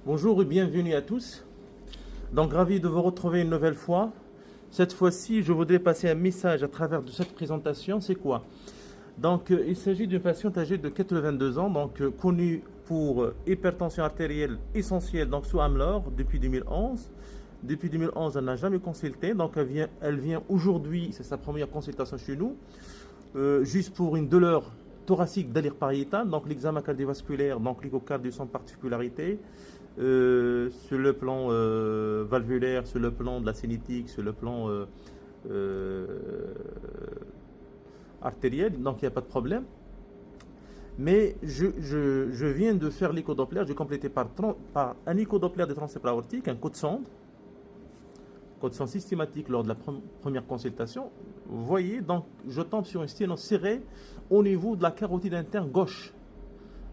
Bonjour et bienvenue à tous. Donc ravi de vous retrouver une nouvelle fois. Cette fois-ci, je voudrais passer un message à travers de cette présentation. C'est quoi? Donc il s'agit d'une patiente âgée de 82 ans, donc connue pour hypertension artérielle essentielle, donc sous Amlor depuis 2011. Depuis 2011, elle n'a jamais consulté, donc elle vient aujourd'hui, c'est sa première consultation chez nous, juste pour une douleur thoracique d'allure pariétale, donc l'examen cardiovasculaire, donc l'échocardio sans particularité, sur le plan valvulaire, sur le plan de la cinétique, sur le plan euh, artériel, donc il n'y a pas de problème. Mais je viens de faire l'écho-doppler, j'ai complété par un écho-doppler de transfert aortique, un code sonde systématique lors de la première consultation. Vous voyez, donc je tombe sur une sténose serrée au niveau de la carotide interne gauche,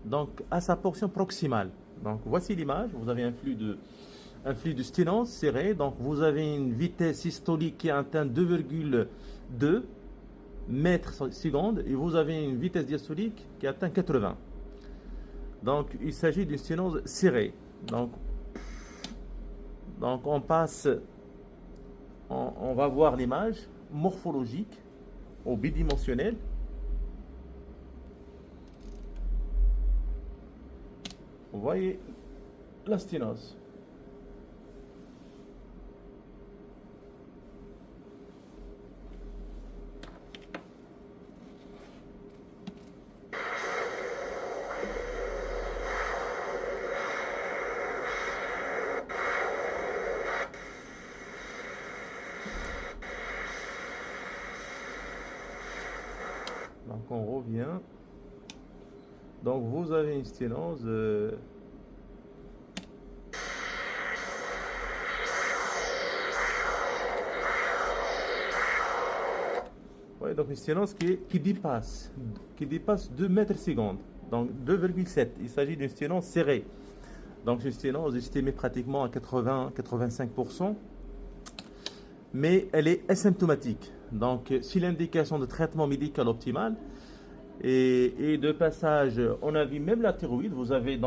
donc à sa portion proximale. Donc voici l'image, vous avez un flux de sténose serré, donc vous avez une vitesse systolique qui atteint 2,2 mètres seconde et vous avez une vitesse diastolique qui atteint 80. Donc il s'agit d'une sténose serrée. Donc on passe, on va voir l'image morphologique au bidimensionnel. Vous voyez la sténose. Donc on revient. Donc vous avez une sténose donc une sténose qui dépasse 2 mètres secondes, donc 2,7. Il s'agit d'une sténose serrée. Donc une sténose estimée pratiquement à 80-85%, mais elle est asymptomatique. Donc si l'indication de traitement médical optimal et de passage, on a vu même la thyroïde, vous avez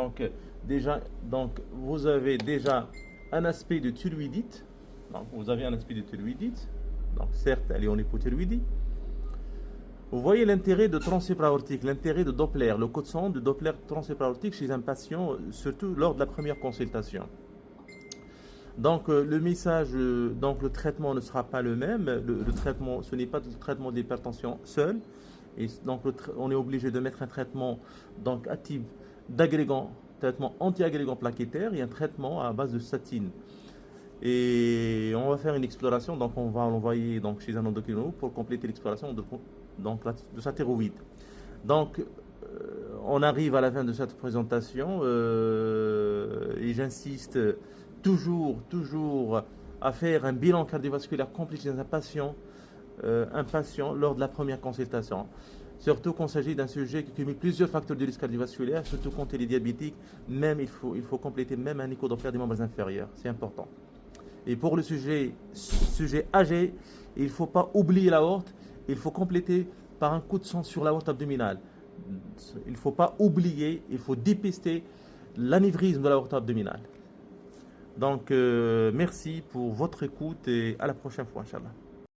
déjà un aspect de thyroïdite. Donc vous avez un aspect de thyroïdite. Donc certes, elle est en hypothyroïdie. Vous voyez l'intérêt de transfert aortique, l'intérêt de Doppler, le code sonde de Doppler transfert aortique chez un patient, surtout lors de la première consultation. Donc le message, donc le traitement ne sera pas le même. Le traitement, ce n'est pas le traitement d'hypertension seul. Et donc on est obligé de mettre un traitement donc actif d'agrégant, traitement anti-agrégant plaquettaire et un traitement à base de statine. Et on va faire une exploration, donc on va l'envoyer donc chez un endocrinologue pour compléter l'exploration de sa thyroïde. Donc on arrive à la fin de cette présentation et j'insiste toujours à faire un bilan cardiovasculaire complet chez un patient lors de la première consultation. Surtout quand il s'agit d'un sujet qui cumule plusieurs facteurs de risque cardiovasculaire, surtout quand il est diabétique, même il faut compléter même un écho-doppler des membres inférieurs, c'est important. Et pour le sujet âgé, il ne faut pas oublier l'aorte, il faut compléter par un coup de sang sur l'aorte abdominale. Il ne faut pas oublier, il faut dépister l'anévrisme de l'aorte abdominale. Donc merci pour votre écoute et à la prochaine fois, Inch'Allah.